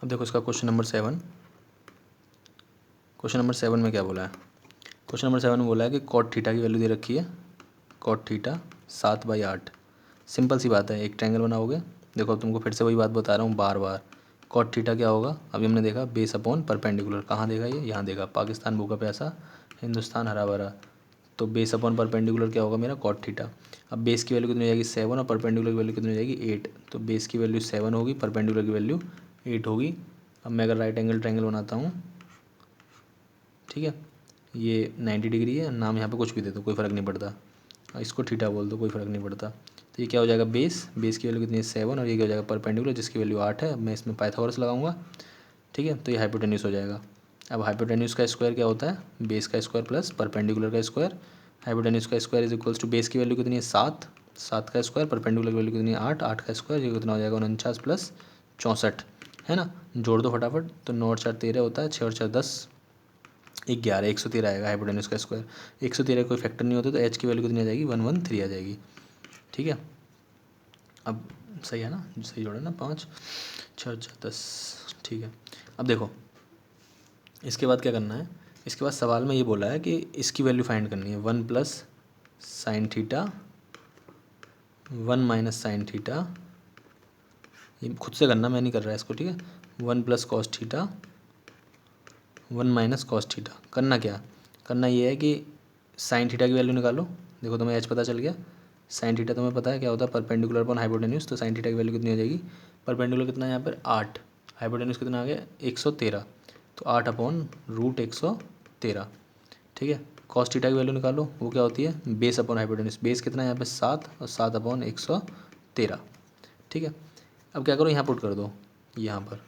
अब देखो इसका क्वेश्चन नंबर 7। क्वेश्चन नंबर 7 में क्या बोला है? क्वेश्चन नंबर 7 में बोला है कि कॉट थीटा की वैल्यू दे रखी है, कॉट थीटा 7/8। सिंपल सी बात है, एक ट्रायंगल बनाओगे। देखो अब तुमको फिर से वही बात बता रहा हूँ बार बार। कॉट थीटा क्या होगा? अभी हमने देखा बेस अपॉन परपेंडिकुलर। कहाँ देखा ये? यहाँ देखा, पाकिस्तान भूखा प्यासा, हिंदुस्तान हरा भरा। तो बेस अपॉन परपेंडिकुलर क्या होगा मेरा? Cot theta. अब बेस की वैल्यू कितनी हो जाएगी? 7, और परपेंडिकुलर की वैल्यू कितनी हो जाएगी? 8। तो बेस की वैल्यू 7 होगी, परपेंडिकुलर की वैल्यू 8 होगी। अब मैं अगर राइट एंगल ट्रायंगल बनाता हूँ, ठीक है, ये 90 डिग्री है, नाम यहाँ पे कुछ भी दे दो कोई फ़र्क नहीं पड़ता, इसको थीटा बोल दो कोई फ़र्क नहीं पड़ता। तो ये क्या हो जाएगा? बेस की वैल्यू कितनी है? 7, और ये क्या हो जाएगा? परपेंडिकुलर, जिसकी वैल्यू 8 है। मैं इसमें पाइथागोरस लगाऊंगा, ठीक है, तो ये हाइपोटेन्यूस हो जाएगा। अब हाइपोटेन्यूस का स्क्वायर क्या होता है? बेस का स्क्वायर प्लस परपेंडिकुलर का स्क्वायर। हाइपोटेन्यूस का square is equals to base की वैल्यू कितनी है? 7, 7 का स्क्वायर, परपेंडिकुलर की वैल्यू कितनी है? 8, 8 का स्क्वायर, ये कितना हो जाएगा? 49 प्लस 64, है ना। जोड़ दो फटाफट, तो 9 और 4 13 होता है, 6 और 4 10, 11, 113 आएगा हाइपोटेन्यूस का स्क्वायर। 113 कोई फैक्टर नहीं होता, तो एच की वैल्यू कितनी आ जाएगी? 113 आ जाएगी, ठीक है। अब सही है ना? सही जोड़ा ना? 5 6 6 10, ठीक है। अब देखो इसके बाद क्या करना है? इसके बाद सवाल में ये बोला है कि इसकी वैल्यू फाइंड करनी है। 1 plus sine theta, 1 minus sine theta, ये खुद से करना, मैं नहीं कर रहा है इसको, ठीक है। 1 plus cos theta, 1 minus cos theta. करना क्या? करना ये है कि साइन थीटा की वैल्यू निकालो। देखो तुम्हें एच पता चल गया। साइन थीटा तुम्हें पता है क्या होता है? Perpendicular upon hypotenuse. तो साइन थीटा की वैल्यू कितनी हो जाएगी? परपेंडिकुलर कितना है यहाँ पर? 8, हाइपोटेन्यूस कितना आ गया? 113, तो 8 अपॉन रूट 113, ठीक है। कॉस थीटा की वैल्यू निकालो, वो क्या होती है? Base upon hypotenuse. बेस कितना है यहाँ पे? 7, और 7 अपॉन 113, ठीक है। अब क्या करो? यहाँ पुट कर दो, यहाँ पर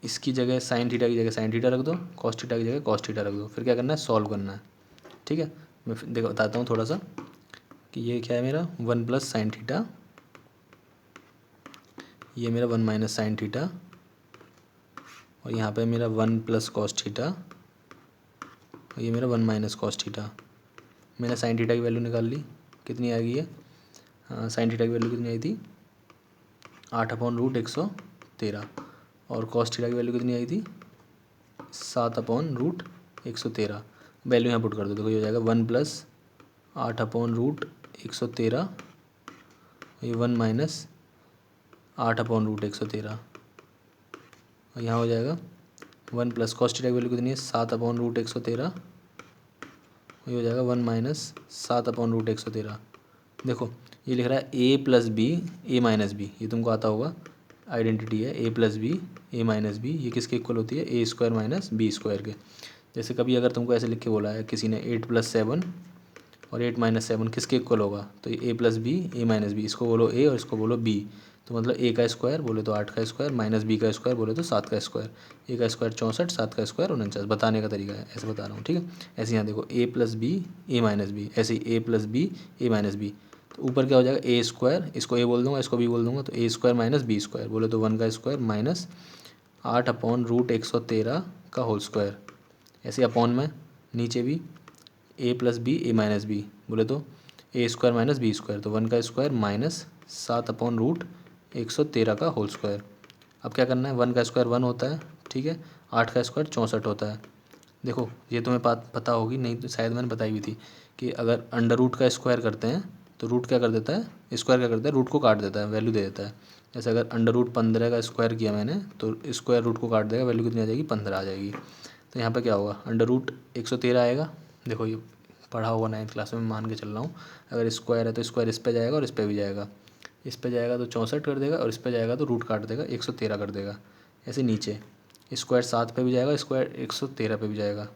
इसकी जगह साइन थीटा की जगह साइन थीटा रख दो, कॉस थीटा की जगह कॉस थीटा रख दो। फिर क्या करना है? सॉल्व करना है, ठीक है। मैं देखो बताता हूँ थोड़ा सा कि ये क्या है मेरा? 1 प्लस साइन थीटा, ये मेरा 1 माइनस साइन थीटा, और यहाँ पे मेरा 1 प्लस कॉस थीटा, और ये मेरा 1 माइनस कॉस थीटा। मैंने साइन थीटा की वैल्यू निकाल ली, कितनी आ गई है? साइन थीटा की वैल्यू कितनी आई थी? 8 अपॉन रूट 113, और कॉस थीटा की वैल्यू कितनी आई थी? 7 अपॉन रूट 113। वैल्यू यहाँ पुट कर दो, देखो ये हो जाएगा 1 प्लस 8 अपॉन रूट 113, ये 1 माइनस 8 अपॉन रूट 113, और यहाँ हो जाएगा 1 प्लस कॉस थीटा की वैल्यू कितनी है? 7 अपॉन रूट 113, ये हो जाएगा 1 माइनस 7 अपॉन रूट 113। देखो ये लिख रहा है ए प्लस बी, ए माइनस बी, ये तुमको आता होगा, आइडेंटिटी है ए प्लस बी, ए माइनस बी, ये किसके इक्वल होती है? A square minus B square के। जैसे कभी अगर तुमको ऐसे लिख के बोला है किसी ने 8 प्लस 7 और 8 माइनस 7 किसके इक्वल होगा? तो ये ए प्लस बी, ए माइनस बी, इसको बोलो ए और इसको बोलो बी। तो मतलब ए का स्क्वायर बोले तो 8 का स्क्वायर, माइनस बी का स्क्वायर बोले तो 7 का स्क्वायर। ए का स्क्वायर 64, 7 का स्क्वायर 49। बताने का तरीका है, ऐसे बता रहा हूँ, ठीक है। ऐसे यहाँ देखो ए प्लस बी, ए माइनस बी, ऐसे ही ए प्लस बी, ए माइनस बी। तो ऊपर क्या हो जाएगा? ए स्क्वायर, इसको ए बोल दूंगा, इसको बी बोल दूंगा, तो ए स्क्वायर माइनस बी स्क्वायर बोले तो 1 का स्क्वायर माइनस 8 अपॉन रूट 113 का होल स्क्वायर। ऐसे अपॉन में नीचे भी ए प्लस बी, ए माइनस बी बोले तो ए स्क्वायर माइनस बी स्क्वायर, तो 1 का स्क्वायर माइनस 7 अपॉन रूट 113 का होल स्क्वायर। अब क्या करना है? 1 का स्क्वायर 1 होता है, ठीक है। 8 का स्क्वायर 64 होता है। देखो ये तुम्हें बात पता होगी, नहीं तो शायद मैंने बताई हुई थी कि अगर अंडर रूट का स्क्वायर करते हैं तो रूट क्या कर देता है? स्क्वायर क्या करता है? रूट को काट देता है, वैल्यू दे देता है। जैसे अगर अंडर रूट 15 का स्क्वायर किया मैंने, तो स्क्वायर रूट को काट देगा, वैल्यू कितनी आ जाएगी? 15 आ जाएगी। तो यहाँ पर क्या होगा? अंडर रूट 113 आएगा। देखो ये पढ़ा होगा 9th क्लास में, मान के चल रहा हूँ। अगर स्क्वायर है तो स्क्वायर इस पे जाएगा और इस पे भी जाएगा। इस पे जाएगा तो 64 कर देगा, और इस पे जाएगा तो रूट काट देगा, 113 कर देगा। ऐसे नीचे स्क्वायर 7 पे भी जाएगा, स्क्वायर 113 पे भी जाएगा।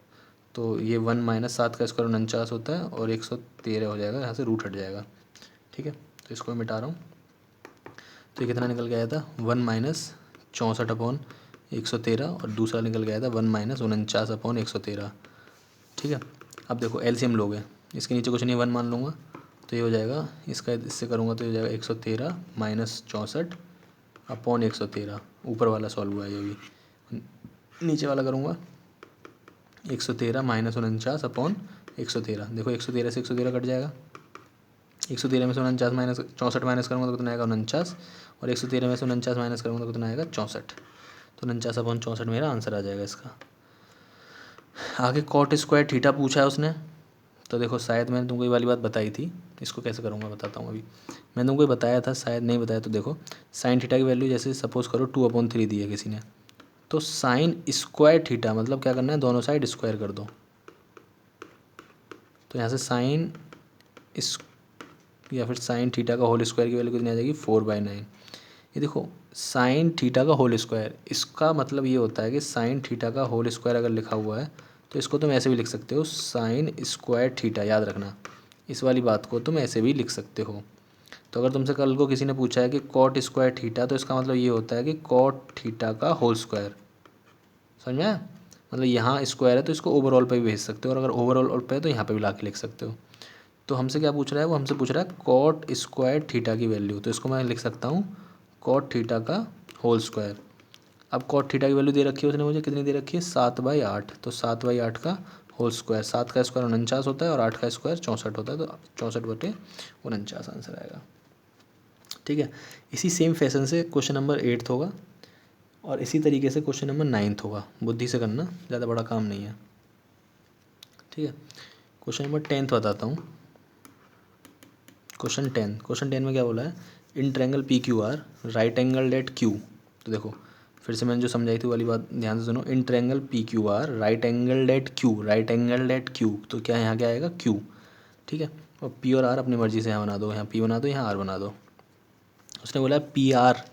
तो ये 1 माइनस 7 का स्क्वायर 49 होता है, और 113 हो जाएगा, यहाँ से रूट हट जाएगा, ठीक है। तो इसको मैं मिटा रहा हूँ। तो ये कितना निकल के आया था? 1 माइनस 64 अपॉन 113, और दूसरा निकल गया था 1 माइनस 49 अपॉन 113, ठीक है। अब देखो एलसीएम लोगे, इसके नीचे कुछ नहीं, 1 मान लूँगा, तो ये हो जाएगा, इसका इससे करूँगा तो ये हो जाएगा 113 माइनस 64 अपॉन 113। ऊपर वाला सॉल्व हुआ है ये भी। नीचे वाला करूँगा 113 माइनस 49 अपॉन 113। देखो 113 से 113 कट जाएगा, 113 में से 49 माइनस 64 माइनस करूँगा तो कितना आएगा 49, और 113 में से 49 माइनस करूँगा तो कितना आएगा 64। तो 49/64 मेरा आंसर आ जाएगा इसका। आगे कॉट स्क्वायर थीटा पूछा है उसने, तो देखो शायद मैंने तुमको ये वाली बात बताई थी, इसको कैसे करूँगा बताता हूँ अभी। मैंने तुमको ये बताया था, शायद नहीं बताया, तो देखो साइन थीटा की वैल्यू जैसे सपोज करो 2/3 दी है किसी ने, तो साइन स्क्वायर थीटा मतलब क्या करना है, दोनों साइड स्क्वायर कर दो। तो यहाँ से साइन इस या फिर साइन थीटा का होल स्क्वायर की वैल्यू कितनी आ जाएगी 4/9। ये देखो साइन थीटा का होल स्क्वायर, इसका मतलब ये होता है कि साइन थीटा का होल स्क्वायर अगर लिखा हुआ है तो इसको तुम ऐसे भी लिख सकते हो, साइन स्क्वायर थीटा। याद रखना इस वाली बात को तुम ऐसे भी लिख सकते हो। तो अगर तुमसे कल को किसी ने पूछा है कि कॉट स्क्वायर थीटा, तो इसका मतलब ये होता है कि कॉट थीटा का होल स्क्वायर। समझ में आया? मतलब यहाँ स्क्वायर है तो इसको ओवरऑल पे भी भेज सकते हो, और अगर ओवरऑल पे है तो यहाँ पे भी ला के लिख सकते हो। तो हमसे क्या पूछ रहा है, वो हमसे पूछ रहा है कॉट स्क्वायर थीटा की वैल्यू, तो इसको मैं लिख सकता हूँ कॉट थीटा का होल स्क्वायर। अब कॉट थीटा की वैल्यू दे रखी है उसने मुझे, कितनी दे रखी है 7/8, तो 7/8 का होल स्क्वायर, 7 का स्क्वायर 49 होता है और 8 का स्क्वायर 64 होता है, तो 64/49 आंसर आएगा। ठीक है, इसी सेम फैशन से क्वेश्चन नंबर 8 होगा, और इसी तरीके से क्वेश्चन नंबर 9 होगा। बुद्धि से करना, ज़्यादा बड़ा काम नहीं है। ठीक है, क्वेश्चन नंबर 10 बताता हूँ। क्वेश्चन 10 में क्या बोला है, in triangle P Q R right angle at Q. तो देखो फिर से मैंने जो समझाई थी वाली बात ध्यान से सुनो, in triangle P Q R right angle at Q, right angle at Q, तो क्या यहाँ क्या आएगा क्यू। ठीक है, और पी और आर अपनी मर्जी से यहाँ बना दो, यहाँ पी बना दो, यहाँ आर बना दो। उसने बोला है पी आर,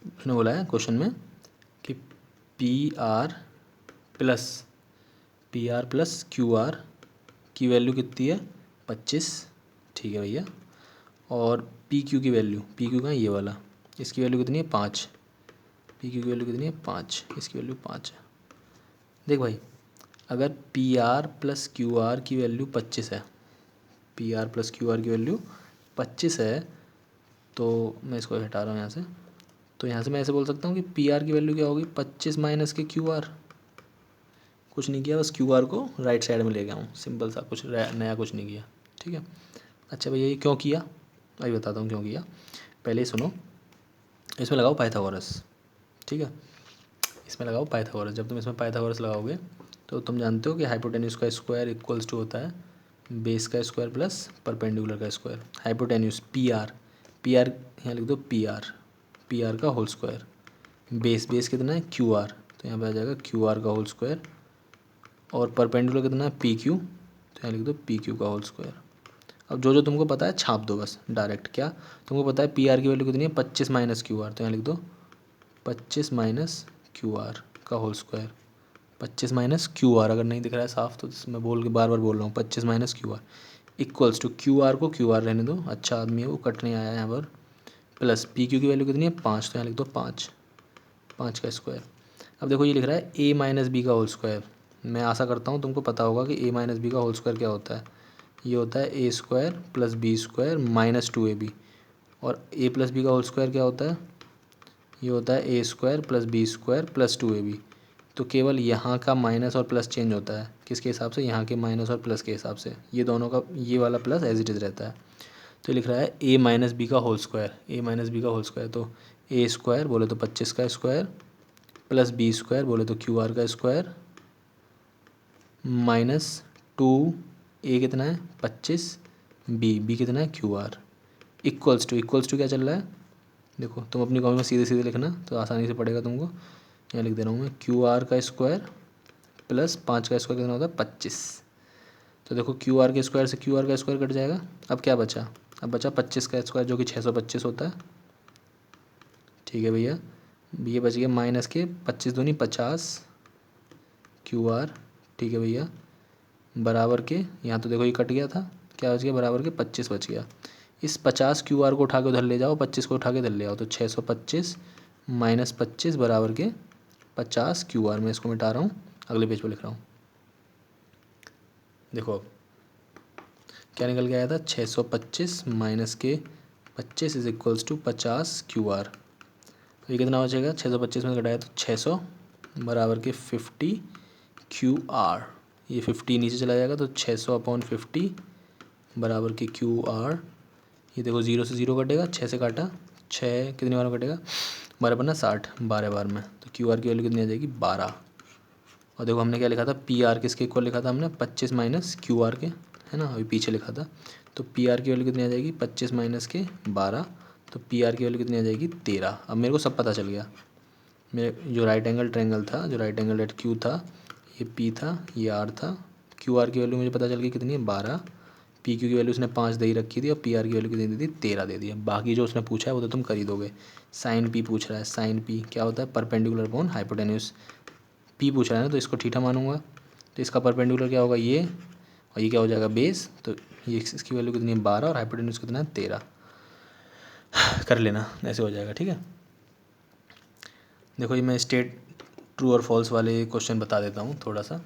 उसने बोला है क्वेश्चन में कि P R plus Q R की वैल्यू कितनी है 25। ठीक है भैया, और पी क्यू की वैल्यू, पी क्यू का ये वाला, इसकी वैल्यू कितनी है 5। पी क्यू की वैल्यू कितनी है 5, इसकी वैल्यू 5 है। देख भाई, अगर P R plus Q R की वैल्यू 25 है, P R plus Q R की वैल्यू 25 है, तो मैं इसको हटा रहा हूँ यहाँ से। तो यहाँ से मैं ऐसे बोल सकता हूँ कि पी आर की वैल्यू क्या होगी 25 माइनस के क्यू आर। कुछ नहीं किया, बस क्यू आर को राइट साइड में ले गया हूँ, सिंपल सा, कुछ नया कुछ नहीं किया। ठीक है, अच्छा भैया ये क्यों किया, अभी बताता हूँ क्यों किया। पहले ही सुनो, इसमें लगाओ पाइथागोरस। ठीक है, इसमें लगाओ पाइथागोरस। जब तुम इसमें पाइथागोरस लगाओगे तो तुम जानते हो कि हाइपोटेन्यूज का स्क्वायर इक्वल्स टू होता है बेस का स्क्वायर प्लस परपेंडिकुलर का स्क्वायर। हाइपोटेन्यूज पी आर यहाँ लिख दो पी आर का होल स्क्वायर, बेस कितना है क्यू आर, तो यहाँ पे आ जाएगा क्यू आर का होल स्क्वायर, और परपेंडिकुलर कितना है पी क्यू, तो यहाँ लिख दो पी क्यू का होल स्क्वायर। अब जो जो तुमको पता है छाप दो बस डायरेक्ट। क्या तुमको पता है पी आर की वैल्यू कितनी है 25 माइनस क्यू आर, तो यहाँ लिख दो 25 माइनस क्यू आर का whole square. 25 minus Q R, अगर नहीं दिख रहा है साफ तो मैं बोल के बार बार बोल रहा हूँ, 25 minus Q R equals to Q R को क्यू आर रहने दो, अच्छा आदमी है वो, कट नहीं आया यहाँ पर, प्लस पी क्यू की वैल्यू कितनी है 5, तो यहाँ लिख दो 5 का स्क्वायर। अब देखो ये लिख रहा है ए माइनस बी का होल स्क्वायर। मैं आशा करता हूँ तुमको पता होगा कि ए माइनस बी का होल स्क्वायर क्या होता है। ये होता है A square plus B square minus 2ab, और ए प्लस बी का होल स्क्वायर क्या होता है, ये होता है A square plus B square plus 2ab। तो केवल यहाँ का माइनस और प्लस चेंज होता है, किसके हिसाब से, यहाँ के माइनस और प्लस के हिसाब से। ये दोनों का ये वाला प्लस एज इट इज़ रहता है। तो लिख रहा है ए माइनस बी का होल स्क्वायर, ए माइनस बी का होल स्क्वायर, तो ए स्क्वायर बोले तो 25 का स्क्वायर प्लस बी स्क्वायर बोले तो क्यू आर का स्क्वायर माइनस 2, ए कितना है 25, बी कितना है क्यू आर, इक्वल्स टू क्या चल रहा है, देखो तुम अपनी कॉपी में सीधे सीधे लिखना तो आसानी से पड़ेगा तुमको। यहाँ लिख दे रहा हूँ मैं क्यू आर का स्क्वायर प्लस 5 का स्क्वायर कितना होता है 25। तो देखो क्यू आर के स्क्वायर से क्यू आर का स्क्वायर कट जाएगा। अब क्या बचा, अब बचा 25 का स्क्वायर जो कि 625 होता है। ठीक है भैया, ये बच गया माइनस के 25 दूनी 50 क्यू आर। ठीक है भैया, बराबर के, यहाँ तो देखो ये कट गया था, क्या बच गया बराबर के 25 बच गया। इस 50 क्यू आर को उठा के उधर ले जाओ, 25 को उठा के इधर ले आओ, तो 625 माइनस 25 बराबर के 50 क्यू आर। मैं इसको मिटा रहा हूँ, अगले पेज पर लिख रहा हूँ। देखो अब क्या निकल के आया था, 625 माइनस के 25 is equals to 50 Q R. तो ये कितना बचेगा, 625 में घटाया तो 600 बराबर के 50 क्यू आर। ये 50 नीचे चला जाएगा तो 600/50 बराबर के क्यू आर, ये देखो 0 से 0 कटेगा, 6 से काटा, 6 कितनी बार में कटेगा, 12 पन्ना 60, 12 बार में, तो क्यू आर की वैल्यू कितनी आ जाएगी 12। और देखो हमने क्या लिखा था, पी आर किसके इक्वल लिखा था हमने, 25 माइनस क्यू आर के, है ना, अभी पीछे लिखा था। तो पी आर की वैल्यू कितनी आ जाएगी 25 माइनस के 12, तो पी आर की वैल्यू कितनी आ जाएगी 13। अब मेरे को सब पता चल गया, मेरे जो राइट एंगल ट्रायंगल था, जो राइट एंगल एट क्यू था, ये पी था, ये आर था, क्यू आर की वैल्यू मुझे पता चल गई कितनी है 12, पी क्यू की वैल्यू उसने 5 दे ही रखी थी और पी आर की वैल्यू कितनी दे दी 13 दे दी है। बाकी जो उसने पूछा है वो तो तुम कर ही दोगे। साइन पी पूछ रहा है, साइन पी क्या होता है, परपेंडिकुलर अपॉन हाइपोटेन्यूज। पी पूछ रहा है ना, तो इसको थीटा मानूंगा, तो इसका परपेंडिकुलर क्या होगा ये, और ये क्या हो जाएगा बेस, तो ये इसकी वैल्यू कितनी है 12 और हाइपोटेन्यूज कितना है 13। कर लेना, ऐसे हो जाएगा, ठीक है। देखो ये मैं स्टेट ट्रू और फॉल्स वाले क्वेश्चन बता देता हूँ थोड़ा सा।